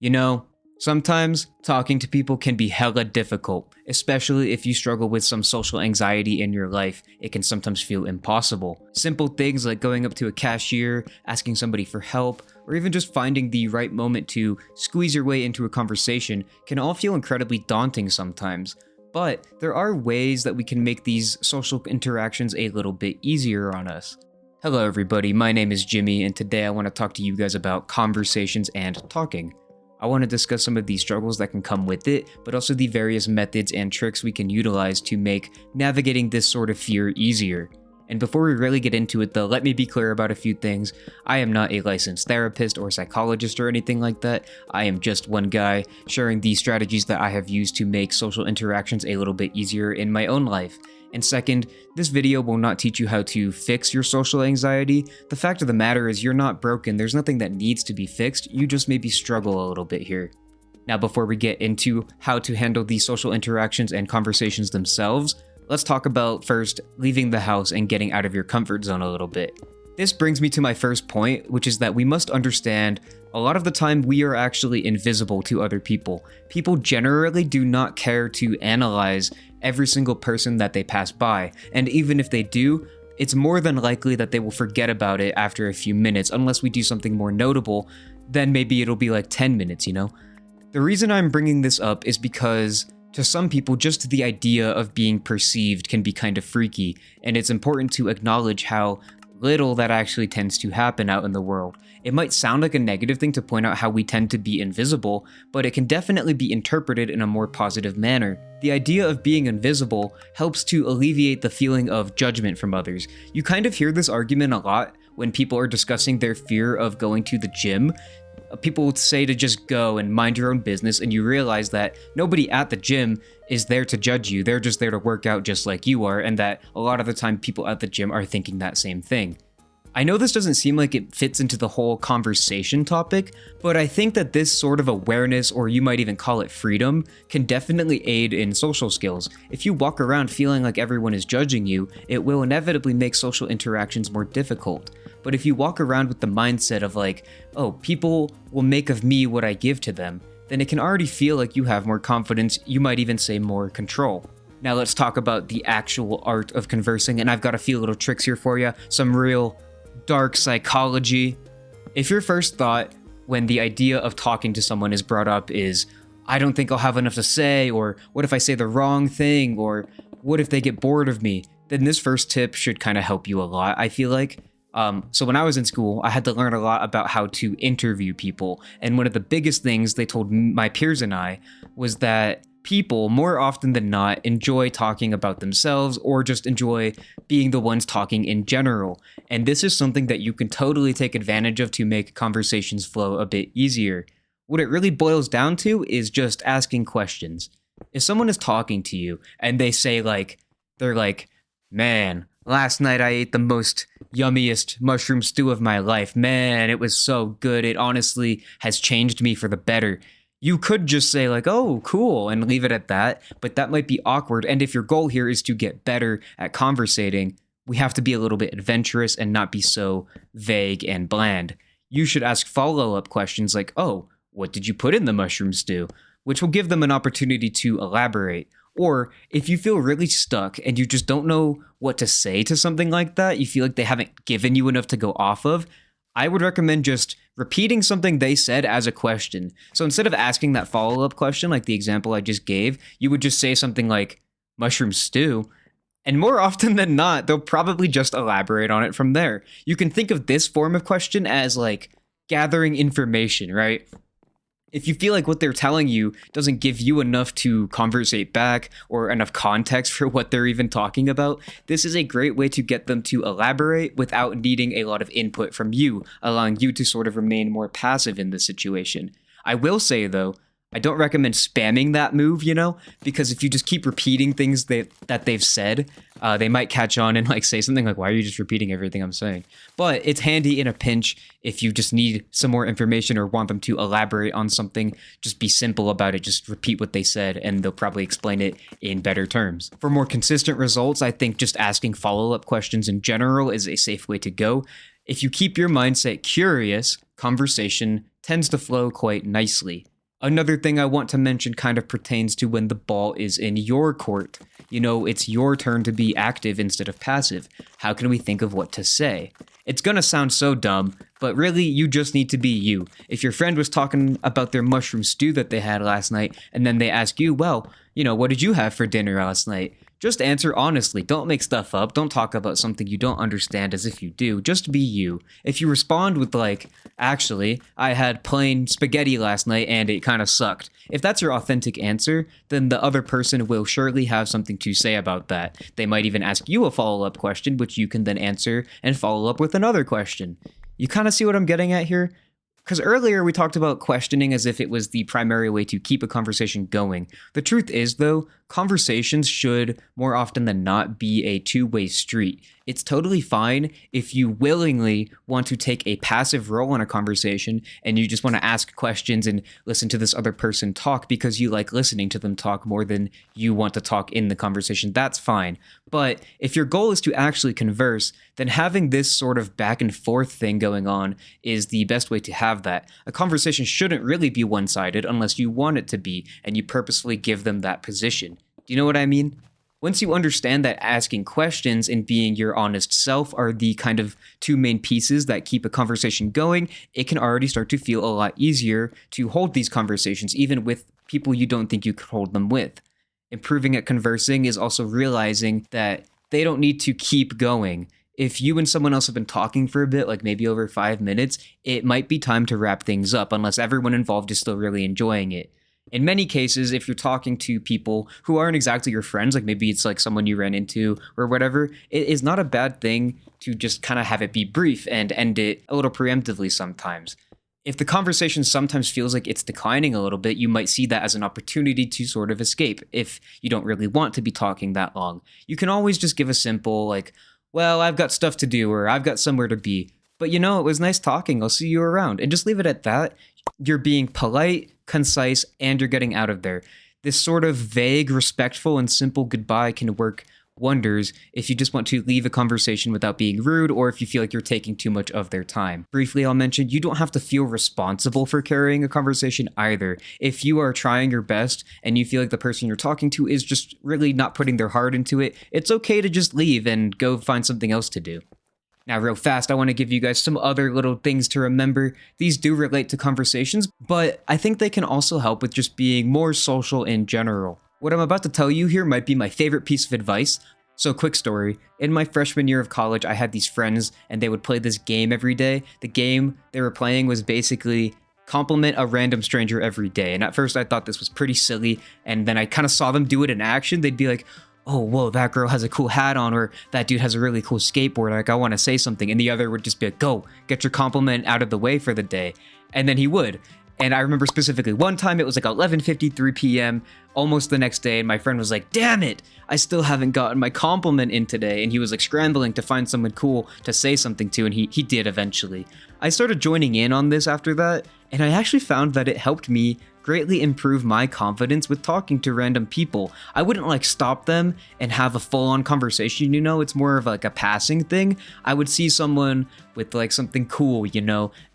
You know, sometimes talking to people can be hella difficult, especially if you struggle with some social anxiety in your life. It can sometimes feel impossible. Simple things like going up to a cashier, asking somebody for help, or even just finding the right moment to squeeze your way into a conversation can all feel incredibly daunting sometimes. But there are ways that we can make these social interactions a little bit easier on us. Hello everybody, my name is Jimmy, and today I want to talk to you guys about conversations and talking. I want to discuss some of the struggles that can come with it, but also the various methods and tricks we can utilize to make navigating this sort of fear easier. And before we really get into it though, let me be clear about a few things. I am not a licensed therapist or psychologist or anything like that. I am just one guy sharing the strategies that I have used to make social interactions a little bit easier in my own life. And second, this video will not teach you how to fix your social anxiety. The fact of the matter is you're not broken, there's nothing that needs to be fixed, you just maybe struggle a little bit here. Now before we get into how to handle these social interactions and conversations themselves, let's talk about first leaving the house and getting out of your comfort zone a little bit. This brings me to my first point, which is that we must understand a lot of the time we are actually invisible to other people. People generally do not care to analyze every single person that they pass by, and even if they do, it's more than likely that they will forget about it after a few minutes, unless we do something more notable, then maybe it'll be like 10 minutes, you know? The reason I'm bringing this up is because to some people, just the idea of being perceived can be kind of freaky, and it's important to acknowledge how little that actually tends to happen out in the world. It might sound like a negative thing to point out how we tend to be invisible, but it can definitely be interpreted in a more positive manner. The idea of being invisible helps to alleviate the feeling of judgment from others. You kind of hear this argument a lot when people are discussing their fear of going to the gym. People would say to just go and mind your own business, and you realize that nobody at the gym is there to judge you. They're just there to work out just like you are, and that a lot of the time people at the gym are thinking that same thing. I know this doesn't seem like it fits into the whole conversation topic, but I think that this sort of awareness, or you might even call it freedom, can definitely aid in social skills. If you walk around feeling like everyone is judging you, it will inevitably make social interactions more difficult. But if you walk around with the mindset of like, oh, people will make of me what I give to them, then it can already feel like you have more confidence, you might even say more control. Now let's talk about the actual art of conversing, and I've got a few little tricks here for you, some real dark psychology. If your first thought when the idea of talking to someone is brought up is, I don't think I'll have enough to say, or what if I say the wrong thing, or what if they get bored of me, then this first tip should kind of help you a lot, I feel like. So when I was in school, I had to learn a lot about how to interview people, and one of the biggest things they told my peers and I was that people, more often than not, enjoy talking about themselves or just enjoy being the ones talking in general. And this is something that you can totally take advantage of to make conversations flow a bit easier. What it really boils down to is just asking questions. If someone is talking to you and they say they're like, man, last night I ate the most yummiest mushroom stew of my life. Man, it was so good. It honestly has changed me for the better. You could just say like, oh, cool, and leave it at that, but that might be awkward. And if your goal here is to get better at conversating, we have to be a little bit adventurous and not be so vague and bland. You should ask follow-up questions like, oh, what did you put in the mushroom stew? Which will give them an opportunity to elaborate. Or if you feel really stuck and you just don't know what to say to something like that, you feel like they haven't given you enough to go off of, I would recommend just repeating something they said as a question. So instead of asking that follow-up question, like the example I just gave, you would just say something like, mushroom stew, and more often than not, they'll probably just elaborate on it from there. You can think of this form of question as like gathering information, right? If you feel like what they're telling you doesn't give you enough to conversate back or enough context for what they're even talking about, this is a great way to get them to elaborate without needing a lot of input from you, allowing you to sort of remain more passive in the situation. I will say though, I don't recommend spamming that move, because if you just keep repeating things that they've said, they might catch on and like say something like, why are you just repeating everything I'm saying? But it's handy in a pinch if you just need some more information or want them to elaborate on something. Just be simple about it. Just repeat what they said and they'll probably explain it in better terms. For more consistent results, I think just asking follow-up questions in general is a safe way to go. If you keep your mindset curious, conversation tends to flow quite nicely. Another thing I want to mention kind of pertains to when the ball is in your court. It's your turn to be active instead of passive. How can we think of what to say? It's gonna sound so dumb, but really, you just need to be you. If your friend was talking about their mushroom stew that they had last night, and then they ask you, well, what did you have for dinner last night? Just answer honestly. Don't make stuff up. Don't talk about something you don't understand as if you do. Just be you. If you respond with actually, I had plain spaghetti last night and it kind of sucked. If that's your authentic answer, then the other person will surely have something to say about that. They might even ask you a follow-up question, which you can then answer and follow up with another question. You kind of see what I'm getting at here? Because earlier we talked about questioning as if it was the primary way to keep a conversation going. The truth is, though, conversations should, more often than not, be a two-way street. It's totally fine if you willingly want to take a passive role in a conversation and you just want to ask questions and listen to this other person talk because you like listening to them talk more than you want to talk in the conversation. That's fine. But if your goal is to actually converse, then having this sort of back and forth thing going on is the best way to have that. A conversation shouldn't really be one-sided unless you want it to be and you purposefully give them that position. Do you know what I mean? Once you understand that asking questions and being your honest self are the kind of two main pieces that keep a conversation going, it can already start to feel a lot easier to hold these conversations, even with people you don't think you could hold them with. Improving at conversing is also realizing that they don't need to keep going. If you and someone else have been talking for a bit, like maybe over 5 minutes, it might be time to wrap things up unless everyone involved is still really enjoying it. In many cases, if you're talking to people who aren't exactly your friends, like maybe it's like someone you ran into or whatever, it is not a bad thing to just kind of have it be brief and end it a little preemptively sometimes. If the conversation sometimes feels like it's declining a little bit, you might see that as an opportunity to sort of escape if you don't really want to be talking that long. You can always just give a simple, well, I've got stuff to do or I've got somewhere to be. But it was nice talking. I'll see you around. And just leave it at that. You're being polite, concise, and you're getting out of there. This sort of vague, respectful, and simple goodbye can work wonders if you just want to leave a conversation without being rude or if you feel like you're taking too much of their time. Briefly, I'll mention you don't have to feel responsible for carrying a conversation either. If you are trying your best and you feel like the person you're talking to is just really not putting their heart into it, it's okay to just leave and go find something else to do. Now, real fast, I want to give you guys some other little things to remember. These do relate to conversations, but I think they can also help with just being more social in general. What I'm about to tell you here might be my favorite piece of advice. So, quick story. In my freshman year of college, I had these friends, and they would play this game every day. The game they were playing was basically compliment a random stranger every day. And at first, I thought this was pretty silly, and then I kind of saw them do it in action. They'd be like, oh, whoa, that girl has a cool hat on, or that dude has a really cool skateboard, I want to say something. And the other would just be like, go, get your compliment out of the way for the day. And then he would. And I remember specifically one time it was 11:53 p.m., almost the next day, and my friend was like, damn it, I still haven't gotten my compliment in today. And he was scrambling to find someone cool to say something to, and he did eventually. I started joining in on this after that, and I actually found that it helped me greatly improve my confidence with talking to random people. I wouldn't stop them and have a full-on conversation, it's more of a passing thing. I would see someone with something cool,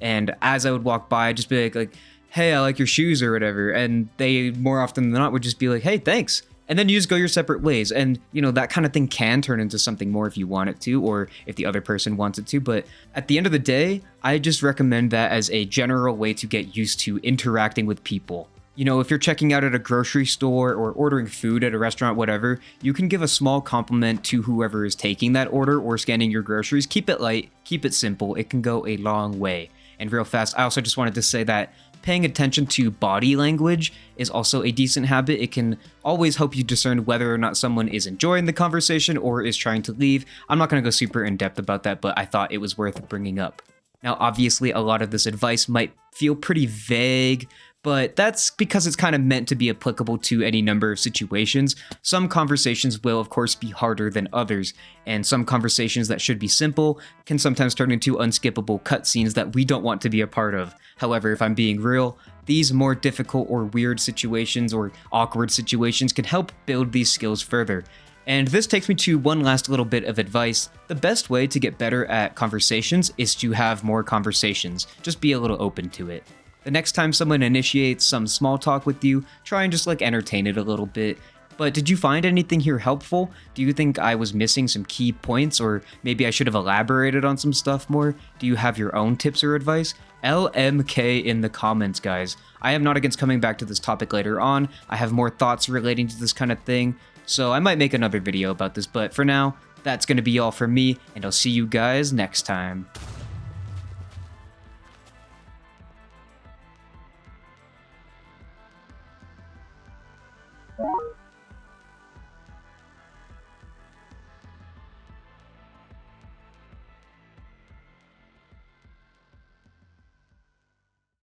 and as I would walk by, I'd just be like, hey, I like your shoes or whatever, and they more often than not would just be like, hey, thanks. And then you just go your separate ways. And, that kind of thing can turn into something more if you want it to, or if the other person wants it to. But at the end of the day, I just recommend that as a general way to get used to interacting with people. If you're checking out at a grocery store or ordering food at a restaurant, whatever, you can give a small compliment to whoever is taking that order or scanning your groceries. Keep it light, keep it simple. It can go a long way. And real fast, I also just wanted to say that paying attention to body language is also a decent habit. It can always help you discern whether or not someone is enjoying the conversation or is trying to leave. I'm not going to go super in depth about that, but I thought it was worth bringing up. Now, obviously, a lot of this advice might feel pretty vague, but that's because it's kind of meant to be applicable to any number of situations. Some conversations will, of course, be harder than others, and some conversations that should be simple can sometimes turn into unskippable cutscenes that we don't want to be a part of. However, if I'm being real, these more difficult or weird situations or awkward situations can help build these skills further. And this takes me to one last little bit of advice. The best way to get better at conversations is to have more conversations. Just be a little open to it. The next time someone initiates some small talk with you, try and just like entertain it a little bit. But did you find anything here helpful? Do you think I was missing some key points, or maybe I should have elaborated on some stuff more? Do you have your own tips or advice? LMK in the comments, guys. I am not against coming back to this topic later on. I have more thoughts relating to this kind of thing, so I might make another video about this, but for now, that's going to be all from me, and I'll see you guys next time.